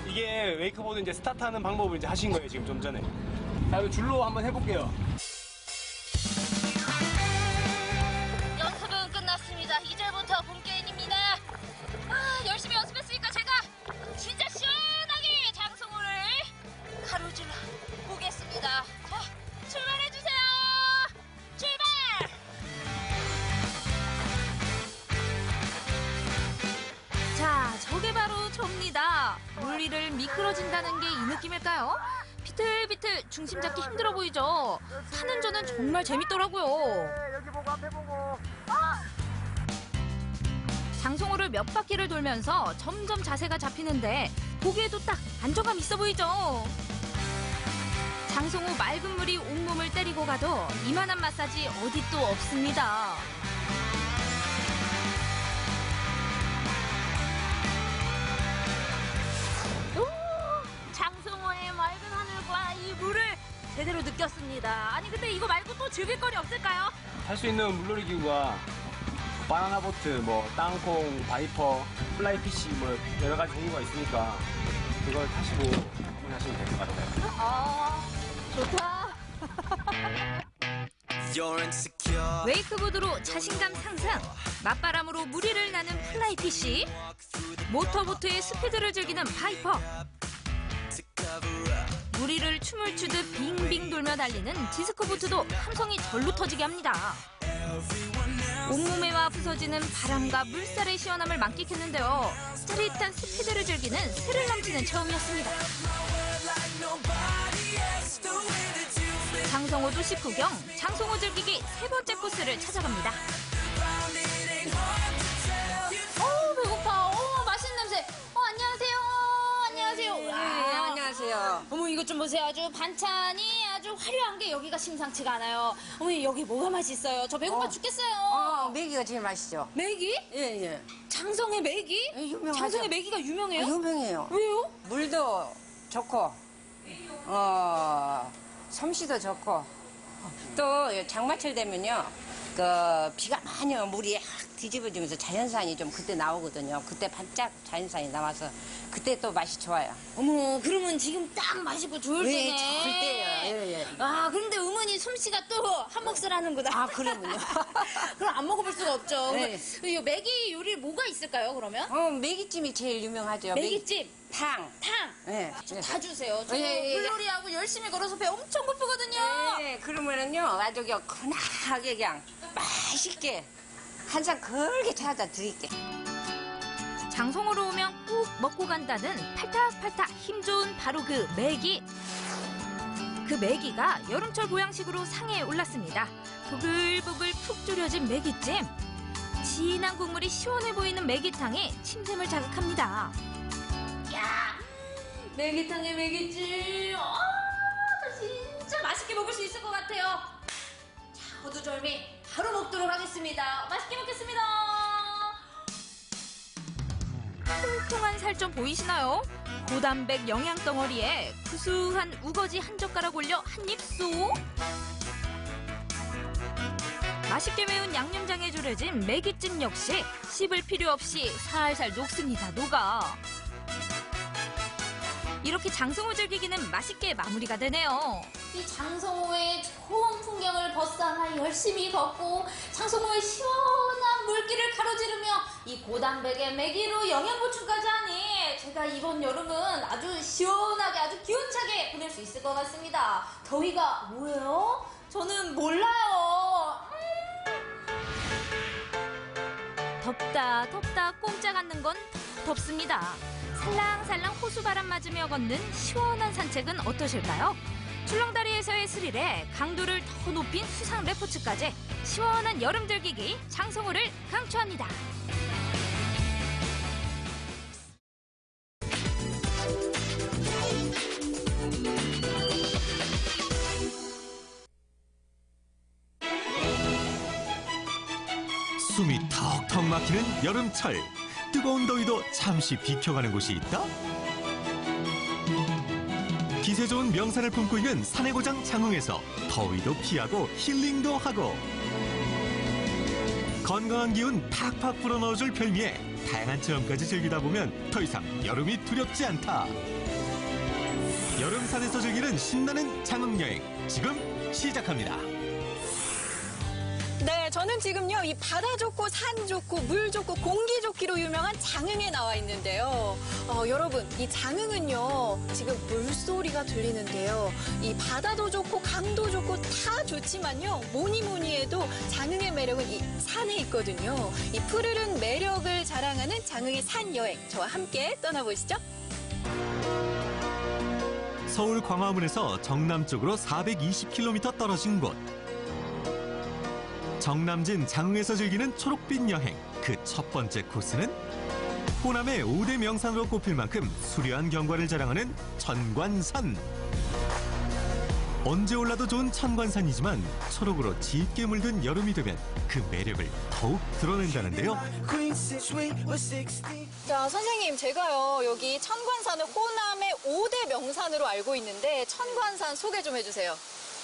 이게 웨이크보드 이제 스타트하는 방법을 이제 하신 거예요, 지금 좀 전에. 자, 그럼 줄로 한번 해볼게요. 연습은 끝났습니다. 이제부터 본게임입니다. 열심히 연습했으니까 제가 진짜 시원하게 장성호를 가로질러 보겠습니다. 자, 출발해주세요. 출발! 자, 저게 바로 접니다. 물 위를 미끄러진다는 게 이 느낌일까요? 비틀비틀 중심 잡기 힘들어 보이죠? 타는 저는 정말 재밌더라고요. 여기 보고 앞에 보고. 장성호를 몇 바퀴를 돌면서 점점 자세가 잡히는데 보기에도 딱 안정감 있어 보이죠? 장성호 맑은 물이 온몸을 때리고 가도 이만한 마사지 어디 또 없습니다. 장성호의 맑은 하늘과 이 물을 제대로 느꼈습니다. 아니 근데 이거 말고 또 즐길 거리 없을까요? 탈 수 있는 물놀이 기구가 바나나 보트, 뭐 땅콩, 바이퍼, 플라이피시 뭐 여러 가지 종류가 있으니까 그걸 타시고 한번 하시면 될 것 같아요. 좋다. 웨이크보드로 자신감 상승, 맞바람으로 물 위를 나는 플라이피시, 모터보트의 스피드를 즐기는 바이퍼, 물 위를 춤을 추듯 빙빙 돌며 달리는 디스코보트도 함성이 절로 터지게 합니다. 온몸에와 부서지는 바람과 물살의 시원함을 만끽했는데요. 짜릿한 스피드를 즐기는 스릴 넘치는 체험이었습니다. 장성호 도시 구경, 장성호 즐기기 세 번째 코스를 찾아갑니다. 배고파. 맛있는 냄새. 안녕하세요. 안녕하세요. 안녕하세요. 어머 이것 좀 보세요. 아주 반찬이 아주 화려한 게 여기가 심상치가 않아요. 어머니 여기 뭐가 맛있어요? 저 배고파 죽겠어요. 메기가 제일 맛있죠. 메기? 예. 장성의 메기? 유명하죠. 장성의 메기가 유명해요? 유명해요. 왜요? 물도 좋고, 솜씨도 좋고, 또 장마철 되면요, 비가 많이 오면 물이 확 뒤집어지면서 자연산이 좀 그때 나오거든요. 그때 반짝 자연산이 나와서 그때 또 맛이 좋아요. 어머 그러면 지금 딱 맛있고 좋을 때네. 좋을 때예요. 예. 그런데 어머니 솜씨가 또 한 몫을 하는구나. 그러면요. 그럼 안 먹어볼 수가 없죠. 네. 이 메기 요리 뭐가 있을까요 그러면? 메기찜이 제일 유명하죠. 메기찜. 탕. 네. 다 주세요. 저 예. 물놀이하고 열심히 걸어서 배 엄청 고프거든요. 네, 그러면은요, 아주 그나하게 그냥 맛있게 한 상 걸게 찾아다 드릴게. 장성호로 오면 꼭 먹고 간다는 팔딱팔딱 힘 좋은 바로 그 메기. 그 메기가 여름철 보양식으로 상에 올랐습니다. 보글보글 푹 졸여진 메기찜. 진한 국물이 시원해 보이는 메기탕이 침샘을 자극합니다. 야, 메기탕에 메기찜. 저 진짜 맛있게 먹을 수 있을 것 같아요. 자, 호두절미 바로 먹도록 하겠습니다. 맛있게 먹겠습니다. 통통한 살 좀 보이시나요? 고단백 영양 덩어리에 구수한 우거지 한 젓가락 올려 한 입 쏙. 맛있게 매운 양념장에 졸여진 매기찜 역시 씹을 필요 없이 살살 녹습니다. 녹아. 이렇게 장성호 즐기기는 맛있게 마무리가 되네요. 이 장성호의 좋은 풍경을 벗삼아 열심히 걷고 장성호의 시원한 물길을 가로지르며 이 고단백의 매기로 영양 보충까지 하니 제가 이번 여름은 아주 시원하게 아주 기운차게 보낼 수 있을 것 같습니다. 더위가 뭐예요? 저는 몰라요. 덥다 꼼짝 않는 건 덥습니다. 살랑살랑 호수바람 맞으며 걷는 시원한 산책은 어떠실까요? 출렁다리에서의 스릴에 강도를 더 높인 수상 레포츠까지 시원한 여름 즐기기 장성호를 강추합니다. 숨이 턱턱 막히는 여름철. 뜨거운 더위도 잠시 비켜가는 곳이 있다? 기세 좋은 명산을 품고 있는 산의 고장 장흥에서 더위도 피하고 힐링도 하고 건강한 기운 팍팍 불어넣어줄 별미에 다양한 체험까지 즐기다 보면 더 이상 여름이 두렵지 않다. 여름산에서 즐기는 신나는 장흥여행 지금 시작합니다. 네, 저는 지금요, 이 바다 좋고 산 좋고 물 좋고 공기 좋기로 유명한 장흥에 나와 있는데요. 여러분, 이 장흥은요, 지금 물소리가 들리는데요. 이 바다도 좋고 강도 좋고 다 좋지만요, 뭐니 해도 장흥의 매력은 이 산에 있거든요. 이 푸르른 매력을 자랑하는 장흥의 산 여행, 저와 함께 떠나보시죠. 서울 광화문에서 정남 쪽으로 420km 떨어진 곳. 정남진 장흥에서 즐기는 초록빛 여행. 그 첫 번째 코스는 호남의 5대 명산으로 꼽힐 만큼 수려한 경관을 자랑하는 천관산. 언제 올라도 좋은 천관산이지만 초록으로 짙게 물든 여름이 되면 그 매력을 더욱 드러낸다는데요. 자, 선생님, 제가요, 여기 천관산을 호남의 5대 명산으로 알고 있는데 천관산 소개 좀 해주세요.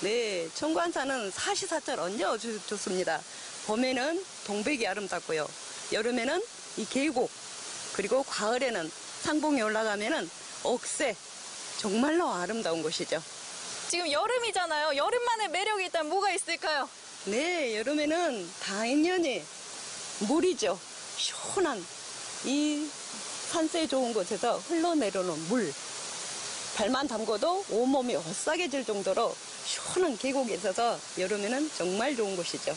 네, 천관산은 사시사철 언제 좋습니다. 봄에는 동백이 아름답고요. 여름에는 이 계곡, 그리고 가을에는 상봉에 올라가면은 억새, 정말로 아름다운 곳이죠. 지금 여름이잖아요. 여름만의 매력이 있다면 뭐가 있을까요? 네, 여름에는 당연히 물이죠. 시원한 이 산세 좋은 곳에서 흘러내려오는 물. 발만 담궈도 온몸이 오싹해질 정도로 시원한 계곡에 있어서 여름에는 정말 좋은 곳이죠.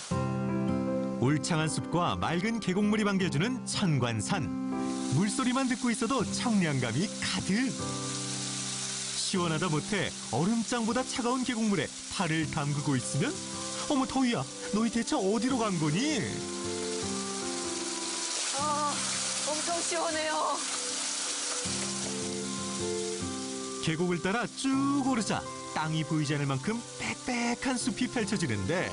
울창한 숲과 맑은 계곡물이 반겨주는 천관산. 물소리만 듣고 있어도 청량감이 가득. 시원하다 못해 얼음장보다 차가운 계곡물에 팔을 담그고 있으면 어머 더위야, 너희 대체 어디로 간 거니? 엄청 시원해요. 계곡을 따라 쭉 오르자 땅이 보이지 않을 만큼 빽빽한 숲이 펼쳐지는데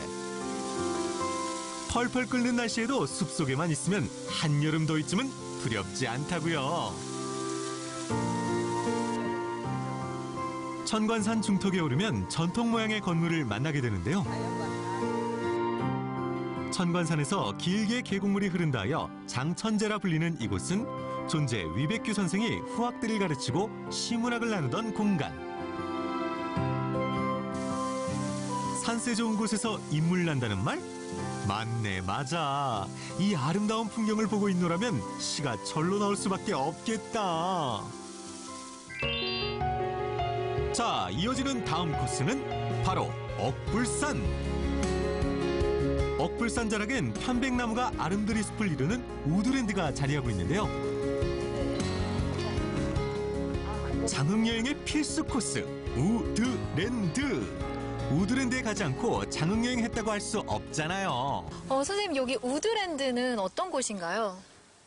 펄펄 끓는 날씨에도 숲속에만 있으면 한여름 더위쯤은 두렵지 않다고요. 천관산 중턱에 오르면 전통 모양의 건물을 만나게 되는데요. 천관산에서 길게 계곡물이 흐른다 하여 장천제라 불리는 이곳은 존재 위백규 선생이 후학들을 가르치고 시문학을 나누던 공간. 산세 좋은 곳에서 인물 난다는 말? 맞네, 맞아. 이 아름다운 풍경을 보고 있노라면 시가 절로 나올 수밖에 없겠다. 자, 이어지는 다음 코스는 바로 억불산. 억불산 자락엔 편백나무가 아름드리 숲을 이루는 우드랜드가 자리하고 있는데요. 장흥여행의 필수 코스, 우드랜드. 우드랜드에 가지 않고 장흥여행 했다고 할 수 없잖아요. 선생님, 여기 우드랜드는 어떤 곳인가요?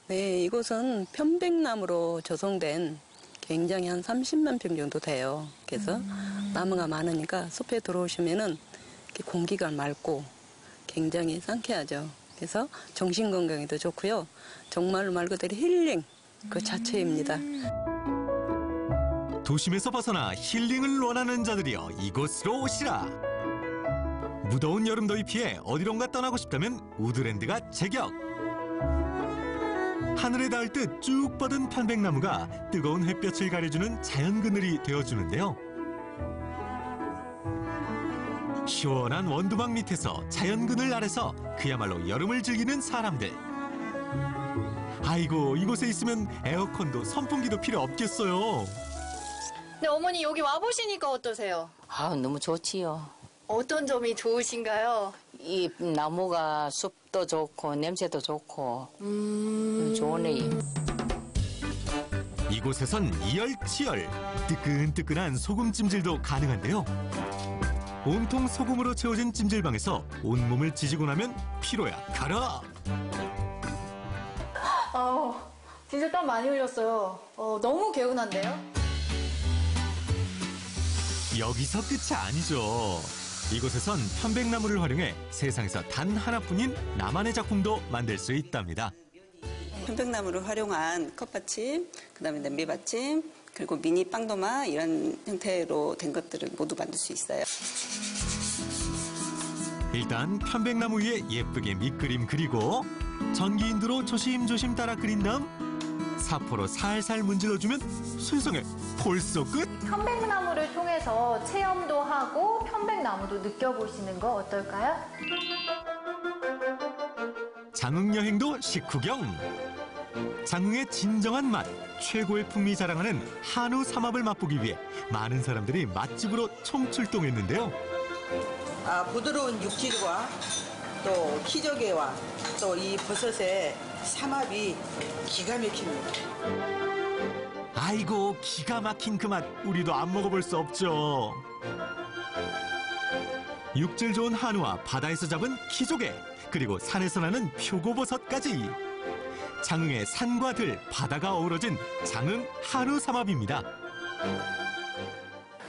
네, 이곳은 편백나무로 조성된 굉장히 한 30만 평 정도 돼요. 그래서 나무가 많으니까 숲에 들어오시면은 공기가 맑고 굉장히 상쾌하죠. 그래서 정신 건강에도 좋고요. 정말로 말 그대로 힐링 그 자체입니다. 도심에서 벗어나 힐링을 원하는 자들이여 이곳으로 오시라. 무더운 여름 더위 피해 어디론가 떠나고 싶다면 우드랜드가 제격. 하늘에 닿을 듯 쭉 뻗은 편백나무가 뜨거운 햇볕을 가려주는 자연 그늘이 되어주는데요. 시원한 원두막 밑에서 자연 그늘 아래서 그야말로 여름을 즐기는 사람들. 아이고, 이곳에 있으면 에어컨도 선풍기도 필요 없겠어요. 네, 어머니 여기 와보시니까 어떠세요? 아, 너무 좋지요. 어떤 점이 좋으신가요? 이 나무가 숲도 좋고 냄새도 좋고 좋으네요. 이곳에선 이열치열 뜨끈뜨끈한 소금 찜질도 가능한데요. 온통 소금으로 채워진 찜질방에서 온몸을 지지고 나면 피로야 가라. 진짜 땀 많이 흘렸어요. 너무 개운한데요? 여기서 끝이 아니죠. 이곳에선 편백나무를 활용해 세상에서 단 하나뿐인 나만의 작품도 만들 수 있답니다. 편백나무를 활용한 컵받침, 그다음에 냄비받침, 그리고 미니 빵도마 이런 형태로 된 것들을 모두 만들 수 있어요. 일단 편백나무 위에 예쁘게 밑그림 그리고 전기인두로 조심조심 따라 그린 다음 사포로 살살 문질러주면 순성에 벌써 끝? 편백나무를 통해서 체험도 하고 편백나무도 느껴보시는 거 어떨까요? 장흥 여행도 식후경. 장흥의 진정한 맛, 최고의 풍미 자랑하는 한우 삼합을 맛보기 위해 많은 사람들이 맛집으로 총출동했는데요. 부드러운 육질과 또 키조개와 또 이 버섯의 삼합이 기가 막힙니다. 아이고, 기가 막힌 그 맛 우리도 안 먹어볼 수 없죠. 육질 좋은 한우와 바다에서 잡은 키조개, 그리고 산에서 나는 표고버섯까지. 장흥의 산과 들, 바다가 어우러진 장흥 한우 삼합입니다.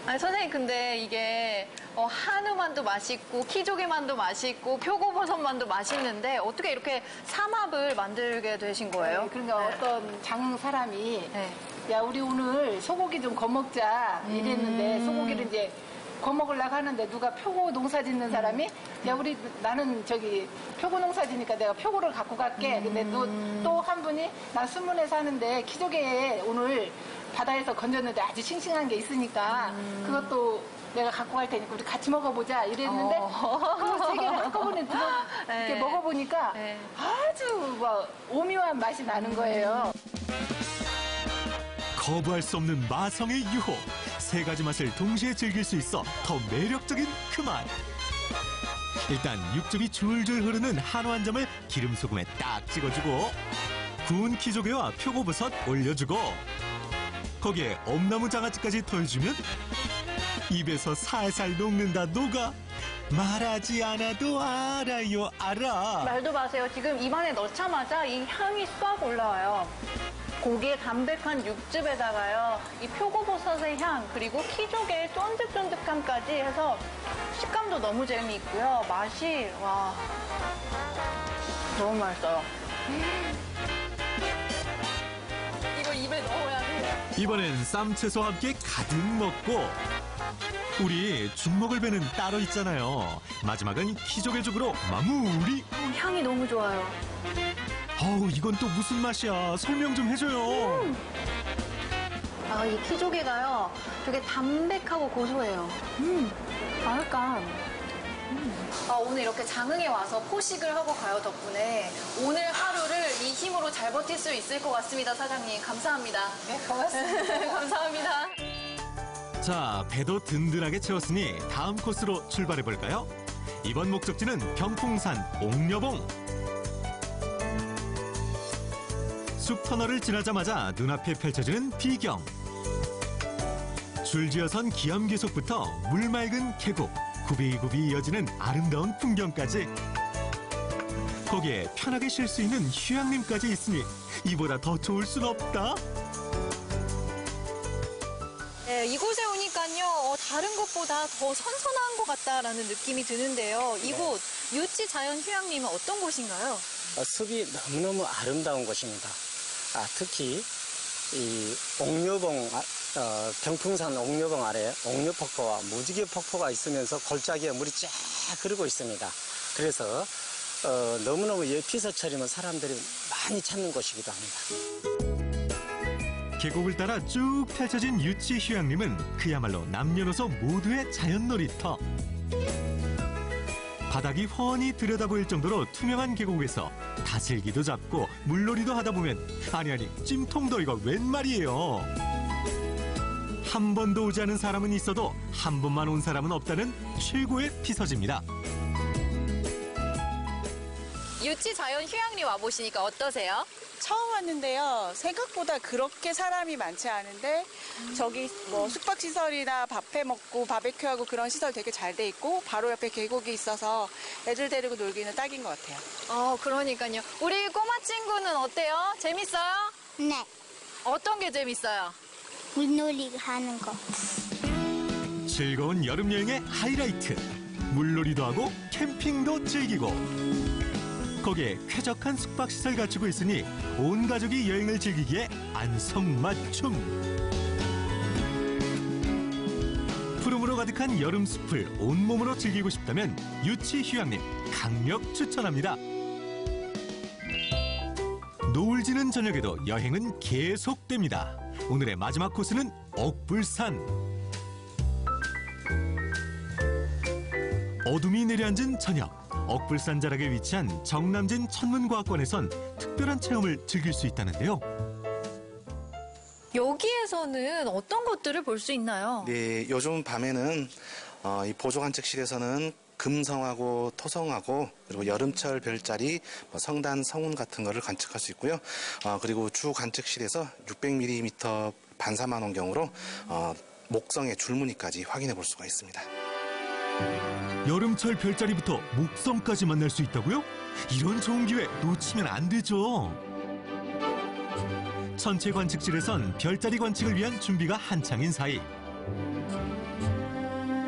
아니 선생님, 근데 이게 한우만도 맛있고 키조개만도 맛있고 표고버섯만도 맛있는데 어떻게 이렇게 삼합을 만들게 되신 거예요? 그러니까 어떤 장흥 사람이 야, 우리 오늘 소고기 좀 거먹자 이랬는데 소고기를 이제 거먹으려고 하는데 누가 표고 농사 짓는 사람이 야, 나는 저기 표고 농사 지니까 내가 표고를 갖고 갈게. 근데 또 한 분이 나 수문에 사는데 키조개 오늘 바다에서 건졌는데 아주 싱싱한 게 있으니까 그것도 내가 갖고 갈 테니까 우리 같이 먹어보자 이랬는데 그 세 개를 한꺼번에 이렇게 먹어보니까 아주 오묘한 맛이 나는 거예요. 거부할 수 없는 마성의 유혹. 세 가지 맛을 동시에 즐길 수 있어 더 매력적인 그 맛. 일단 육즙이 줄줄 흐르는 한우 한 점을 기름 소금에 딱 찍어주고 구운 키조개와 표고버섯 올려주고 거기에 엄나무 장아찌까지 더해주면 입에서 살살 녹는다 녹아. 말하지 않아도 알아요 알아. 말도 마세요. 지금 입안에 넣자마자 이 향이 싹 올라와요. 고기의 담백한 육즙에다가요, 이 표고버섯의 향, 그리고 키조개의 쫀득쫀득함까지 해서 식감도 너무 재미있고요. 맛이, 와, 너무 맛있어요. 이걸 입에 넣어야 돼. 이번엔 쌈채소와 함께 가득 먹고 우리 죽먹을 배는 따로 있잖아요. 마지막은 키조개죽으로 마무리. 향이 너무 좋아요. 어우, 이건 또 무슨 맛이야? 설명 좀 해줘요. 이 키조개가요, 되게 담백하고 고소해요. 맛있다. 오늘 이렇게 장흥에 와서 포식을 하고 가요 덕분에 오늘 하루를 이 힘으로 잘 버틸 수 있을 것 같습니다, 사장님. 감사합니다. 네, 고맙습니다. 감사합니다. 자, 배도 든든하게 채웠으니 다음 코스로 출발해볼까요? 이번 목적지는 병풍산 옥녀봉. 숲 터널을 지나자마자 눈앞에 펼쳐지는 비경. 줄지어선 기암괴속부터 물맑은 계곡, 굽이굽이 이어지는 아름다운 풍경까지. 거기에 편하게 쉴 수 있는 휴양림까지 있으니 이보다 더 좋을 순 없다. 네, 이곳에 오니까요, 다른 곳보다 더 선선한 것 같다라는 느낌이 드는데요. 이곳 유치 자연휴양림은 어떤 곳인가요? 숲이 너무너무 아름다운 곳입니다. 특히 이 옥녀봉, 병풍산 옥녀봉 아래 옥녀폭포와 무지개 폭포가 있으면서 골짜기에 물이 쫙 흐르고 있습니다. 그래서 너무너무 피서철이면 사람들이 많이 찾는 곳이기도 합니다. 계곡을 따라 쭉 펼쳐진 유치 휴양림은 그야말로 남녀노소 모두의 자연 놀이터. 바닥이 훤히 들여다보일 정도로 투명한 계곡에서 다슬기도 잡고 물놀이도 하다 보면 아니 찜통도 이거 웬 말이에요. 한 번도 오지 않은 사람은 있어도 한 번만 온 사람은 없다는 최고의 피서지입니다. 유치 자연휴양림 와보시니까 어떠세요? 처음 왔는데요. 생각보다 그렇게 사람이 많지 않은데 저기 뭐 숙박시설이나 밥해 먹고 바베큐하고 그런 시설 되게 잘 돼 있고 바로 옆에 계곡이 있어서 애들 데리고 놀기는 딱인 것 같아요. 그러니까요. 우리 꼬마 친구는 어때요? 재밌어요? 네. 어떤 게 재밌어요? 물놀이 하는 거. 즐거운 여름 여행의 하이라이트. 물놀이도 하고 캠핑도 즐기고 거기에 쾌적한 숙박시설 갖추고 있으니 온 가족이 여행을 즐기기에 안성맞춤. 푸름으로 가득한 여름 숲을 온몸으로 즐기고 싶다면 유치 휴양림 강력 추천합니다. 노을 지는 저녁에도 여행은 계속됩니다. 오늘의 마지막 코스는 옥불산. 어둠이 내려앉은 저녁, 옥불산 자락에 위치한 정남진 천문과학관에선 특별한 체험을 즐길 수 있다는데요. 여기에서는 어떤 것들을 볼 수 있나요? 네, 요즘 밤에는 이 보조관측실에서는 금성하고 토성하고 그리고 여름철 별자리, 성단, 성운 같은 거를 관측할 수 있고요. 그리고 주 관측실에서 600mm 반사만 원경으로 목성의 줄무늬까지 확인해 볼 수가 있습니다. 여름철 별자리부터 목성까지 만날 수 있다고요? 이런 좋은 기회 놓치면 안 되죠. 천체 관측실에선 별자리 관측을 위한 준비가 한창인 사이.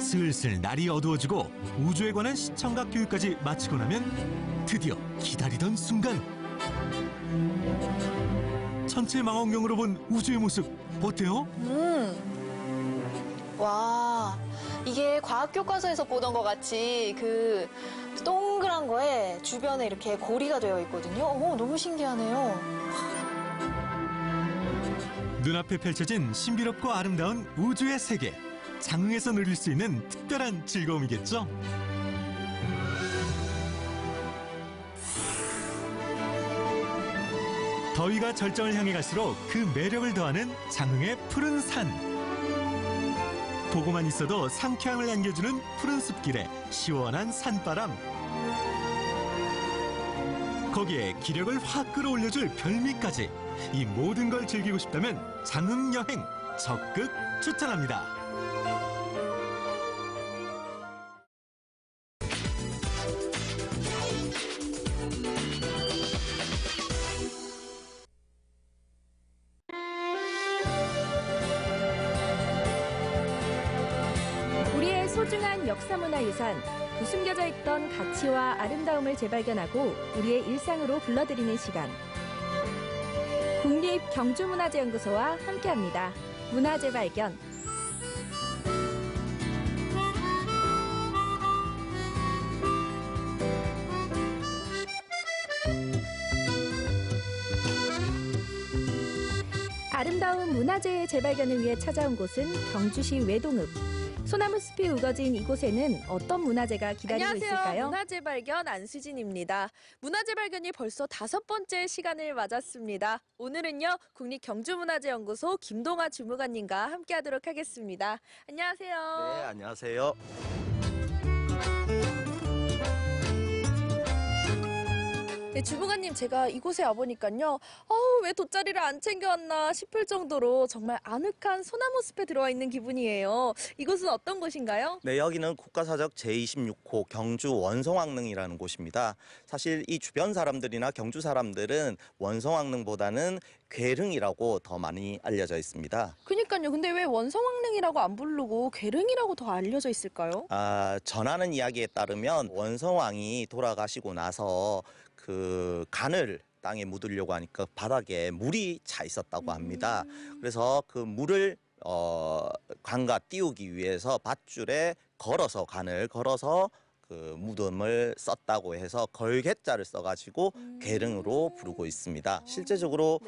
슬슬 날이 어두워지고 우주에 관한 시청각 교육까지 마치고 나면 드디어 기다리던 순간. 천체 망원경으로 본 우주의 모습 어때요? 와, 이게 과학 교과서에서 보던 것 같이 그 동그란 거에 주변에 이렇게 고리가 되어 있거든요. 너무 신기하네요. 눈앞에 펼쳐진 신비롭고 아름다운 우주의 세계. 장흥에서 누릴 수 있는 특별한 즐거움이겠죠? 더위가 절정을 향해 갈수록 그 매력을 더하는 장흥의 푸른 산. 보고만 있어도 상쾌함을 안겨주는 푸른 숲길에 시원한 산바람. 거기에 기력을 확 끌어올려줄 별미까지. 이 모든 걸 즐기고 싶다면 장흥 여행 적극 추천합니다. 우리의 소중한 역사문화유산, 그 숨겨져 있던 가치와 아름다움을 재발견하고 우리의 일상으로 불러들이는 시간. 국립경주문화재연구소와 함께합니다. 문화재발견. 아름다운 문화재의 재발견을 위해 찾아온 곳은 경주시 외동읍. 소나무 숲이 우거진 이곳에는 어떤 문화재가 기다리고 안녕하세요. 있을까요? 문화재 발견 안수진입니다. 문화재 발견이 벌써 5번째 시간을 맞았습니다. 오늘은요, 국립경주문화재연구소 김동아 주무관님과 함께하도록 하겠습니다. 안녕하세요. 네, 안녕하세요. 네, 주무관님, 제가 이곳에 와보니까요. 왜 돗자리를 안 챙겨왔나 싶을 정도로 정말 아늑한 소나무 숲에 들어와 있는 기분이에요. 이곳은 어떤 곳인가요? 네, 여기는 국가사적 제26호 경주 원성왕릉이라는 곳입니다. 사실 이 주변 사람들이나 경주 사람들은 원성왕릉보다는 괴릉이라고 더 많이 알려져 있습니다. 그니까요. 근데 왜 원성왕릉이라고 안 부르고 괴릉이라고 더 알려져 있을까요? 전하는 이야기에 따르면 원성왕이 돌아가시고 나서 그 간을 땅에 묻으려고 하니까 바닥에 물이 차 있었다고 합니다. 그래서 그 물을 관과 띄우기 위해서 밧줄에 걸어서 간을 걸어서 그 무덤을 썼다고 해서 걸갯자를 써가지고 괴릉으로 부르고 있습니다. 실제적으로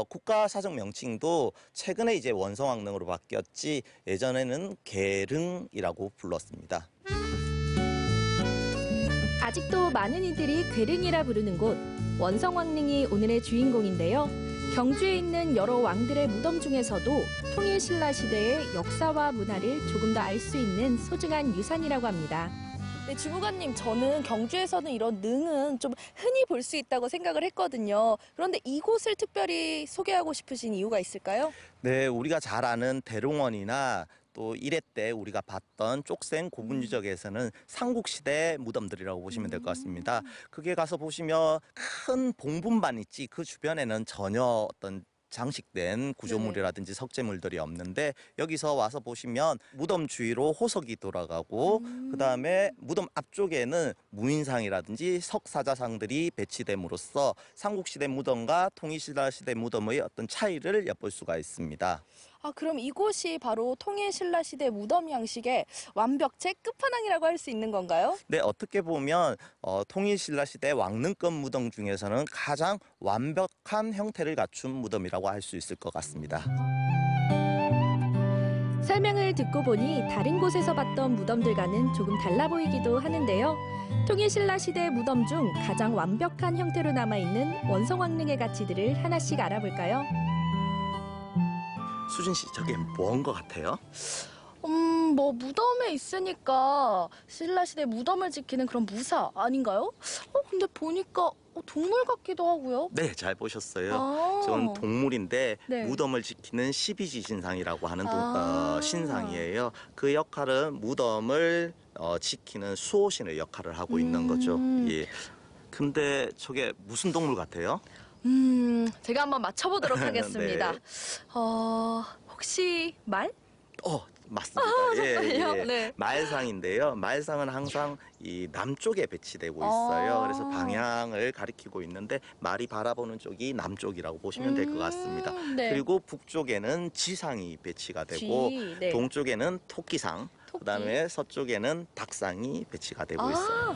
국가 사적 명칭도 최근에 이제 원성왕릉으로 바뀌었지 예전에는 괴릉이라고 불렀습니다. 아직도 많은 이들이 괴릉이라 부르는 곳, 원성왕릉이 오늘의 주인공인데요. 경주에 있는 여러 왕들의 무덤 중에서도 통일신라 시대의 역사와 문화를 조금 더 알 수 있는 소중한 유산이라고 합니다. 네, 주무관님, 저는 경주에서는 이런 능은 좀 흔히 볼 수 있다고 생각을 했거든요. 그런데 이곳을 특별히 소개하고 싶으신 이유가 있을까요? 네, 우리가 잘 아는 대롱원이나 또 이래 때 우리가 봤던 쪽생 고분유적에서는 삼국시대 무덤들이라고 보시면 될 것 같습니다. 그게 가서 보시면 큰 봉분반 있지 그 주변에는 전혀 어떤 장식된 구조물이라든지 석재물들이 없는데 여기서 와서 보시면 무덤 주위로 호석이 돌아가고 그다음에 무덤 앞쪽에는 무인상이라든지 석사자상들이 배치됨으로써 삼국시대 무덤과 통일신라 시대 무덤의 어떤 차이를 엿볼 수가 있습니다. 그럼 이곳이 바로 통일신라 시대 무덤 양식의 완벽체 끝판왕이라고 할 수 있는 건가요? 네, 어떻게 보면 통일신라 시대 왕릉급 무덤 중에서는 가장 완벽한 형태를 갖춘 무덤이라고 할 수 있을 것 같습니다. 설명을 듣고 보니 다른 곳에서 봤던 무덤들과는 조금 달라 보이기도 하는데요. 통일신라 시대 무덤 중 가장 완벽한 형태로 남아있는 원성왕릉의 가치들을 하나씩 알아볼까요? 수진 씨, 저게 뭔 것 같아요? 무덤에 있으니까 신라시대 무덤을 지키는 그런 무사 아닌가요? 근데 보니까 동물 같기도 하고요. 네, 잘 보셨어요. 저는 동물인데 네. 무덤을 지키는 12지 신상이라고 하는 신상이에요. 그 역할은 무덤을 지키는 수호신의 역할을 하고 있는 거죠. 예. 근데 저게 무슨 동물 같아요? 제가 한번 맞춰보도록 하겠습니다. 네. 혹시 말? 맞습니다. 정말요? 네. 말상인데요. 말상은 항상 이 남쪽에 배치되고 있어요. 그래서 방향을 가리키고 있는데 말이 바라보는 쪽이 남쪽이라고 보시면 될 것 같습니다. 네. 그리고 북쪽에는 지상이 배치가 되고 네. 동쪽에는 토끼상, 그다음에 서쪽에는 닭상이 배치가 되고 있어요.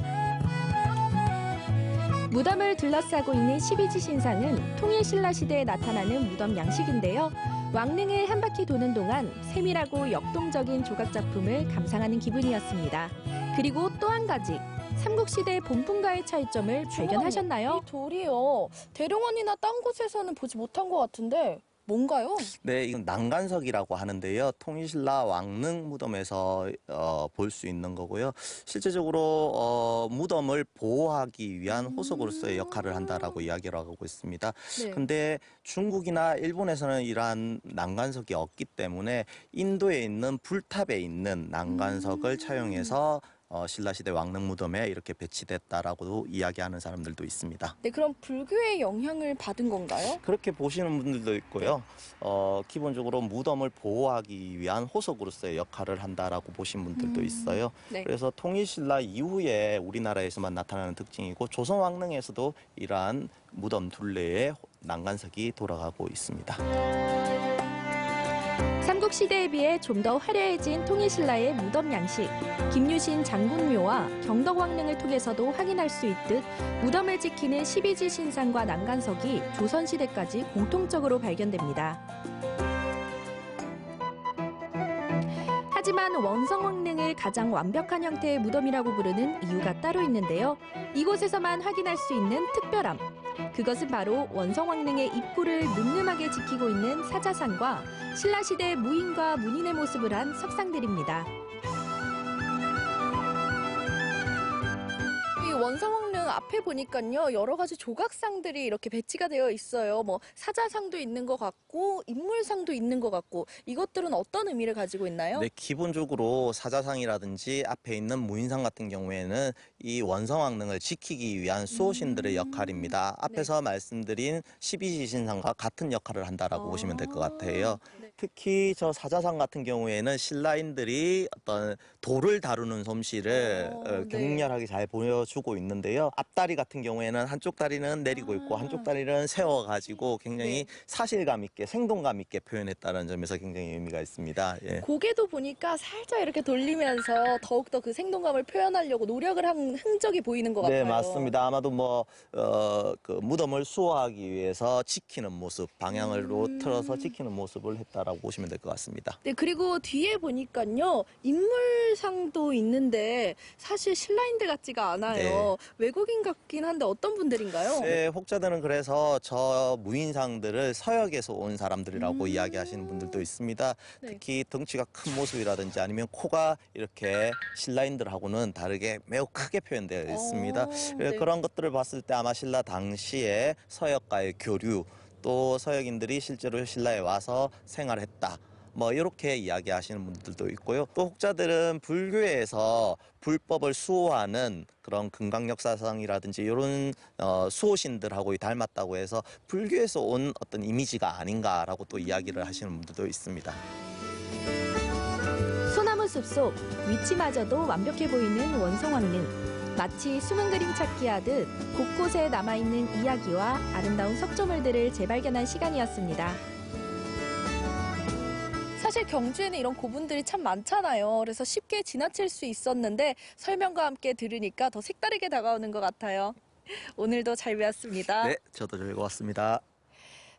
무덤을 둘러싸고 있는 12지 신상은 통일신라 시대에 나타나는 무덤 양식인데요. 왕릉을 한 바퀴 도는 동안 세밀하고 역동적인 조각 작품을 감상하는 기분이었습니다. 그리고 또 한 가지, 삼국시대 본품과의 차이점을 발견하셨나요? 이 돌이요. 대룡원이나 딴 곳에서는 보지 못한 것 같은데 뭔가요? 네, 이건 난간석이라고 하는데요. 통일신라 왕릉 무덤에서 볼 수 있는 거고요. 실제적으로 무덤을 보호하기 위한 호석으로서의 역할을 한다라고 이야기를 하고 있습니다. 네. 근데 중국이나 일본에서는 이러한 난간석이 없기 때문에 인도에 있는 불탑에 있는 난간석을 차용해서 신라시대 왕릉 무덤에 이렇게 배치됐다라고 이야기하는 사람들도 있습니다. 네, 그럼 불교의 영향을 받은 건가요? 그렇게 보시는 분들도 있고요. 기본적으로 무덤을 보호하기 위한 호석으로서의 역할을 한다라고 보신 분들도 있어요. 네. 그래서 통일신라 이후에 우리나라에서만 나타나는 특징이고 조선 왕릉에서도 이러한 무덤 둘레에 난간석이 돌아가고 있습니다. 삼국시대에 비해 좀 더 화려해진 통일신라의 무덤 양식. 김유신 장군묘와 경덕왕릉을 통해서도 확인할 수 있듯 무덤을 지키는 12지 신상과 난간석이 조선시대까지 공통적으로 발견됩니다. 하지만 원성왕릉을 가장 완벽한 형태의 무덤이라고 부르는 이유가 따로 있는데요. 이곳에서만 확인할 수 있는 특별함. 그것은 바로 원성왕릉의 입구를 늠름하게 지키고 있는 사자상과 신라시대 무인과 문인의 모습을 한 석상들입니다. 이 원성왕릉 앞에 보니까요, 여러 가지 조각상들이 이렇게 배치가 되어 있어요. 뭐 사자상도 있는 것 같고 인물상도 있는 것 같고, 이것들은 어떤 의미를 가지고 있나요? 네, 기본적으로 사자상이라든지 앞에 있는 무인상 같은 경우에는 이 원성왕릉을 지키기 위한 수호신들의 역할입니다. 앞에서 말씀드린 12지신상과 같은 역할을 한다라고 보시면 될 것 같아요. 특히 저 사자상 같은 경우에는 신라인들이 어떤 돌을 다루는 솜씨를 격렬하게 잘 보여주고 있는데요. 앞다리 같은 경우에는 한쪽 다리는 내리고 있고 한쪽 다리는 세워가지고 굉장히 사실감 있게 생동감 있게 표현했다는 점에서 굉장히 의미가 있습니다. 예. 고개도 보니까 살짝 이렇게 돌리면서 더욱더 그 생동감을 표현하려고 노력을 한 흔적이 보이는 것 같아요. 네, 맞습니다. 아마도 그 무덤을 수호하기 위해서 지키는 모습, 방향으로 틀어서 지키는 모습을 했다라고 보시면 될 것 같습니다. 네, 그리고 뒤에 보니까요, 인물상도 있는데 사실 신라인들 같지가 않아요. 네. 외국인 같긴 한데 어떤 분들인가요? 네, 혹자들은 그래서 저 무인상들을 서역에서 온 사람들이라고 이야기하시는 분들도 있습니다. 특히 덩치가 큰 모습이라든지 아니면 코가 이렇게 신라인들하고는 다르게 매우 크게 표현되어 있습니다. 그런 것들을 봤을 때 아마 신라 당시에 서역과의 교류, 또 서역인들이 실제로 신라에 와서 생활했다, 뭐 이렇게 이야기하시는 분들도 있고요. 또 혹자들은 불교에서 불법을 수호하는 그런 금강역사상이라든지 이런 수호신들하고 닮았다고 해서 불교에서 온 어떤 이미지가 아닌가라고 또 이야기를 하시는 분들도 있습니다. 소나무 숲속 위치마저도 완벽해 보이는 원성왕릉. 마치 숨은 그림 찾기 하듯 곳곳에 남아있는 이야기와 아름다운 석조물들을 재발견한 시간이었습니다. 사실 경주에는 이런 고분들이 참 많잖아요. 그래서 쉽게 지나칠 수 있었는데 설명과 함께 들으니까 더 색다르게 다가오는 것 같아요. 오늘도 잘 배웠습니다. 네, 저도 즐거웠습니다.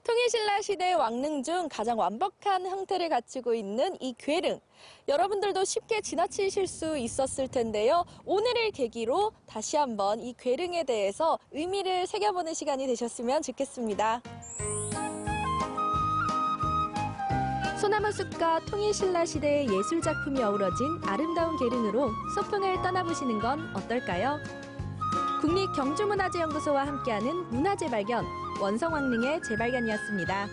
통일신라 시대 왕릉 중 가장 완벽한 형태를 갖추고 있는 이 괴릉. 여러분들도 쉽게 지나치실 수 있었을 텐데요. 오늘을 계기로 다시 한번 이 괴릉에 대해서 의미를 새겨보는 시간이 되셨으면 좋겠습니다. 소나무숲과 통일신라 시대의 예술작품이 어우러진 아름다운 계릉으로 소풍을 떠나보시는 건 어떨까요? 국립경주문화재연구소와 함께하는 문화재발견, 원성왕릉의 재발견이었습니다.